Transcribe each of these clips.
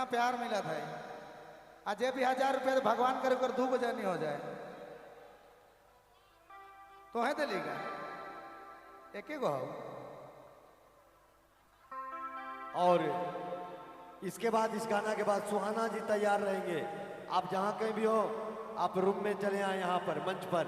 कितना प्यार मिला था। अजय भी 1000 रुपये तो भगवान करे कर 2 बजे नहीं हो जाए तो है दिलेगा एक ही गो। और इसके बाद इस गाना के बाद सुहाना जी तैयार रहेंगे। आप जहां कहीं भी हो आप रूम में चले आए, यहाँ पर मंच पर।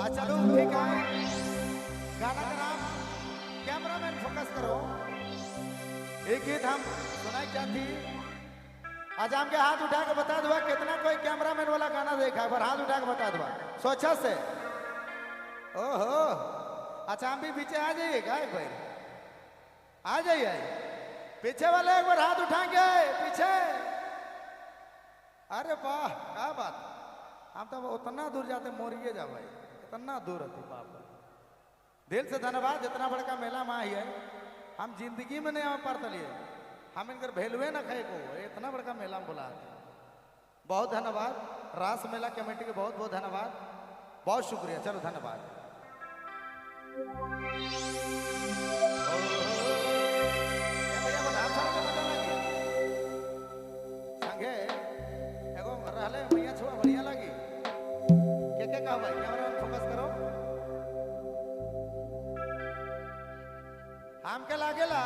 चलो ठीक है, गाना का नाम कैमरामैन फोकस करो। एक गीत हम सुनाई चाहती। आज हम के हाथ उठा के बता दो कितना कोई कैमरामैन वाला गाना देखा है, पर हाथ उठा के बता दो सोचा से। ओहो अच्छा हम भी पीछे आ जाइए क्या एक भाई, आ जाइए पीछे वाले एक बार हाथ उठाएंगे पीछे। अरे वाह क्या बात, हम तो उतना दूर जाते मोरिए जा भाई, इतना दूर होती बाप। दिल से धन्यवाद, इतना बड़का मेला में आई है हम जिंदगी में नहीं आ पाते लिए, हम इनकर भेलुए ना खाए को इतना बड़का मेला में बुला। बहुत धन्यवाद, रास मेला कमेटी के बहुत बहुत धन्यवाद, बहुत शुक्रिया। चलो धन्यवाद। संगे एगो रहले भैया छुआ बढ़िया लगी के कहा भाई, कैमरा फोकस करो। हमके लागेला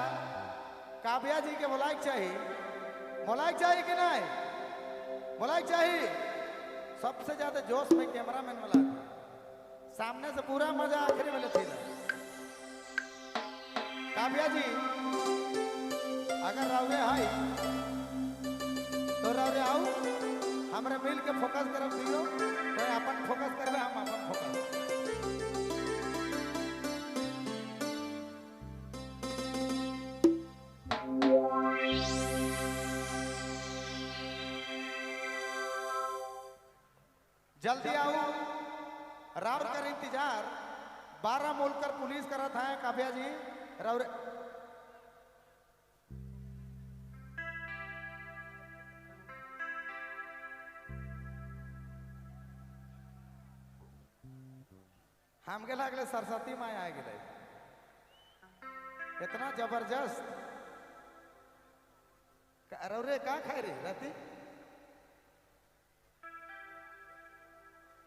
काव्या जी के बोलाइक चाहिए, बोलाइक चाहिए कि नहीं बोलाइक चाहिए। सबसे ज्यादा जोश में कैमरामैन वाला सामने से पूरा मजा आखिरी में लेती है। काव्या जी अगर रावे हाई तो रावे आओ, हमरे मिल के फोकस करब दियो, तो अपन फोकस करबे हम अपन फोकस। जल्दी आओ, राउर कर इंतजार। 12 मोलकर पुलिस करा था काव्या जी राउर। हम के लागले सरस्वती माँ आ गए, इतना जबरदस्त। रौरे का खाए रे राती।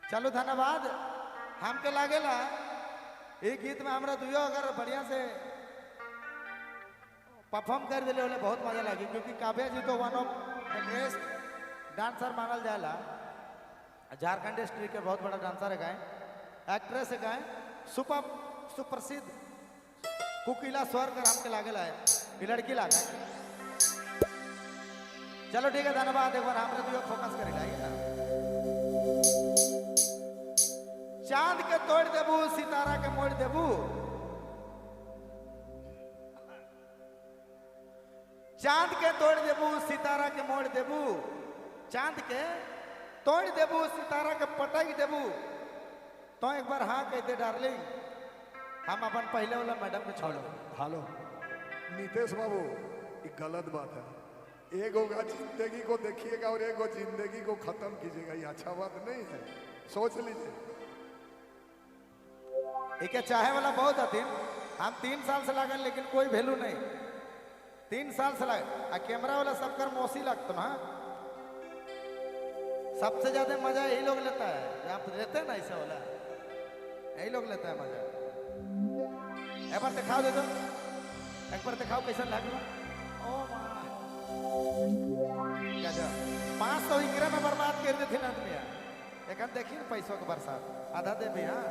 चलो धन्यवाद। हमके लागेला एक गीत में हमरा दुयो अगर बढ़िया से परफॉर्म कर दिले बोले बहुत मजा लगी, क्योंकि काव्या जी तो one of the best dancer मानल जाला। झारखंड डिस्ट्रिक्ट के बहुत बड़ा डांसर है, गाय एक्ट्रेस है, गाय सुपर सुप्रसिद्ध कुकीला स्वर कर हमके लागेला है, ये लड़की लागा। चलो ठीक है धन्यवाद। एक बार हमरा दुयो फोकस करेगा ना। चांद के तोड़ देबू सितारा के मोड़ देबू, चांद के तोड़ देबू सितारा के मोड़ देबू, चांद के तोड़ देबू सितारा के पटक देबू। तो एक बार हाँ कह दे डार्लिंग, हम अपन पहले वाला मैडम के छोड़ो। हेलो नीतीश बाबू, ये गलत बात है। एक होगा जिंदगी को देखिएगा और एक जिंदगी को खत्म कीजिएगा, ये अच्छा बात नहीं है, सोच लीजिए। एक चाहे वाला बहुत आती, हम 3 साल से लागल लेकिन कोई वैल्यू नहीं। 3 साल से लगा कैमरा वाला सबकर मौसी लगता ना। सबसे ज्यादा मजा यही लोग लेता है, आप लेते हैं ना ऐसा वाला, यही लोग लेता है मजा। एक बार दिखाओ दे दो, एक बार दिखाओ कैसा लगा। ओ माँ 500 इंगरा में बर्बाद कर देते ना आदमी। एक देखिए पैसों के बरसात आधा दे भी। हाँ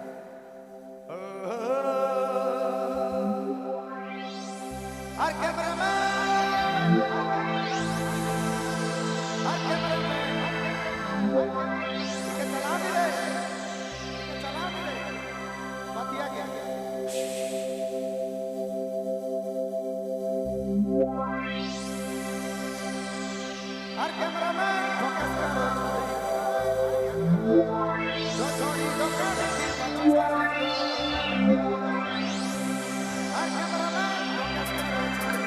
हर कैमरामैन, हर कैमरामैन चला भी रहे, चला भी रहे बतिया गया। हर कैमरामैन फोकस करो, जो छोड़ी जो कर हर कैमरामैन फोकस करो।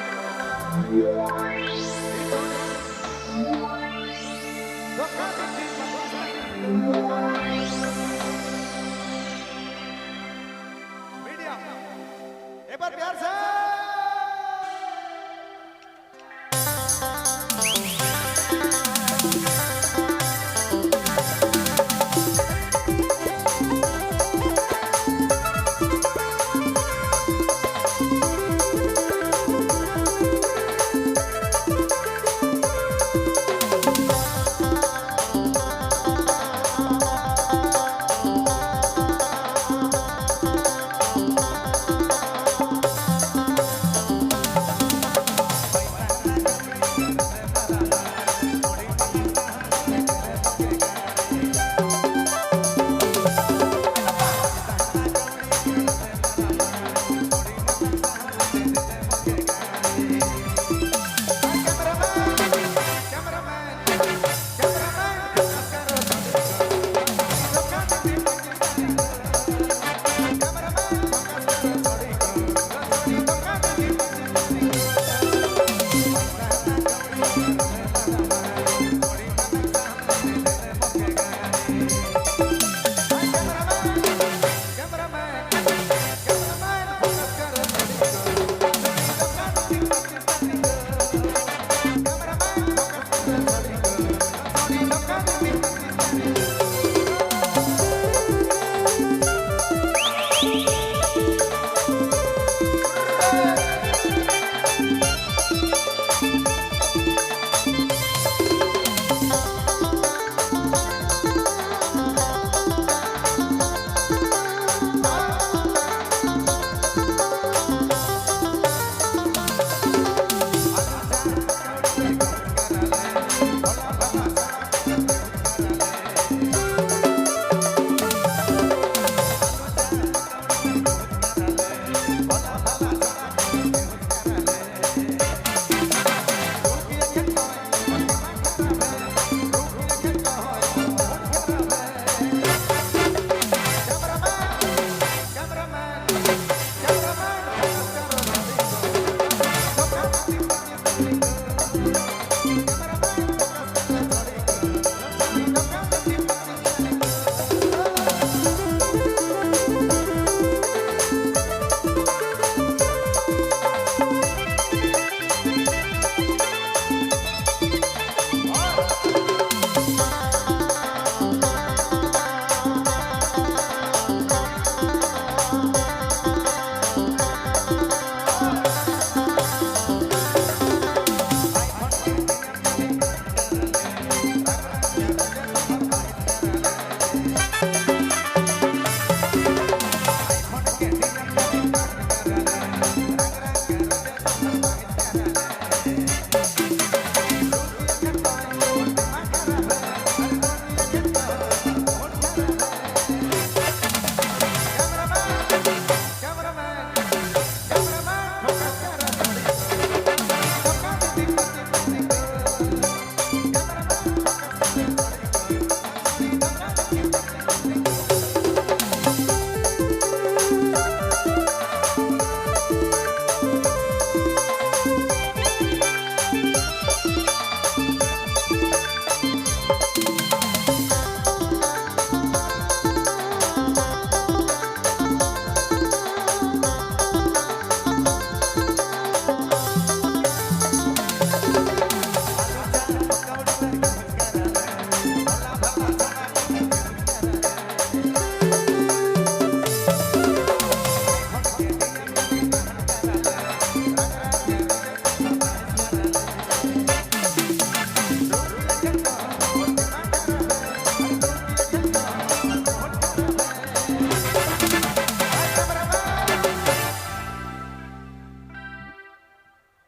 मीडियम एक बार प्यार से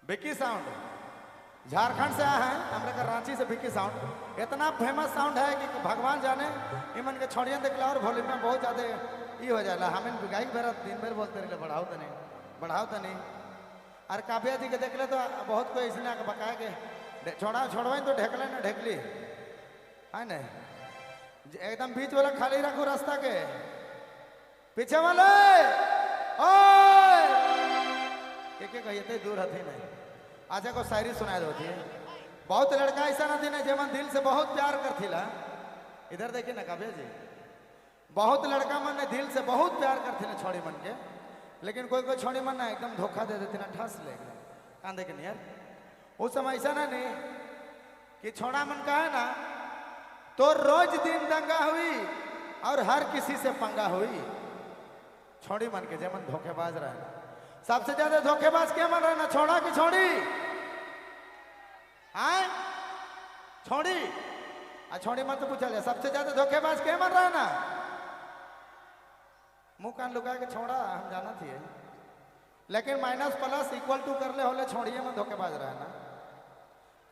विक्की साउंड झारखंड से आया है हमरा का रांची से विक्की साउंड इतना फेमस साउंड है कि भगवान जाने इमन के छोड़िए देखला और वॉल्यूम में बहुत ज्यादा ये हो जाला हमें गाई बेरा दिन भर बोलते रहे बढ़ाओ तो नहीं और काव्या जी के देखले तो बहुत कोई इसने बकाया के छोड़वाई तो ढेकले ना ढेकली है ना एकदम बीच वाला खाली रखो रास्ता के पीछे वाले के कहिए तो दूर हथी नहीं अच्छा को शायरी सुनाई दो थी। बहुत लड़का ऐसा ना थी ना जेमन दिल से बहुत प्यार करथिला। इधर देखिए ना काव्या जी, बहुत लड़का मन ने दिल से बहुत प्यार करथिला छोड़ी मन के, लेकिन कोई कोई छोड़ी मन ना एकदम धोखा दे देती ना, ठस ले कान देखे नहीं यार। उस समय ऐसा ना नहीं कि छोड़ा मन का है ना तो रोज दिन दंगा हुई और हर किसी से पंगा हुई। छोड़ी मन के जेमन धोखेबाज रहे ना, सबसे ज्यादा धोखेबाज क्या मन रहा ना, छोड़ा की छोड़ी? हाँ छोड़ी छोड़ी मत पूछा जाए, सबसे ज्यादा धोखेबाज क्या मन रहा ना? मुंह कान लुका के छोड़ा हम जाना थी, लेकिन माइनस प्लस इक्वल टू कर ले होले छोड़िए में धोखेबाज रहा ना।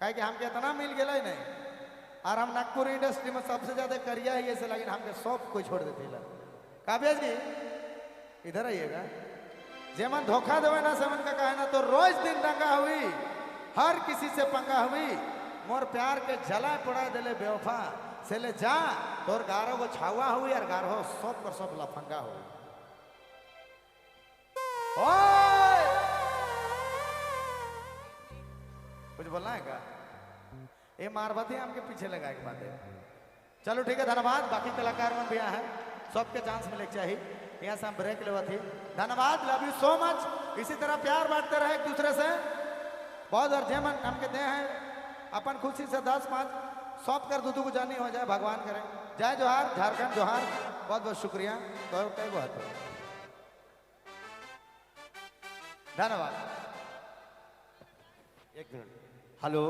कहे कि हमके इतना मिल गया ही नहीं, और हम नागपुर इंडस्ट्री में सबसे ज्यादा करिया ही ऐसे, लेकिन हमके सब कोई छोड़ देते। काव्या जी इधर आइएगा। जेमन धोखा देवे ना सेमन का कहे ना तो रोज दिन दंगा हुई, हर किसी से पंगा हुई। मोर प्यार के जला पड़ा दिले बेवफा से ले जा, तोर गारो को छावा हुई और गारो सब पर सब लफंगा हुई। ओए कुछ बोलना है क्या? ये मारबती हमके पीछे लगा के बात है। चलो ठीक है, धन्यवाद। बाकी कलाकार में भी यहाँ है, सबके चांस मिले चाहिए। यहाँ से हम ब्रेक लेवा थी। धन्यवाद, लव यू सो मच। इसी तरह प्यार बांटते रहे एक दूसरे से। बहुत अर्जेमन हम कहते हैं अपन खुशी से 10-5 सौंप कर दूधू को जानी हो जाए, भगवान करें। जय जोहार, झारखंड जोहार। बहुत बहुत शुक्रिया, तो कई बहुत धन्यवाद। एक मिनट। हेलो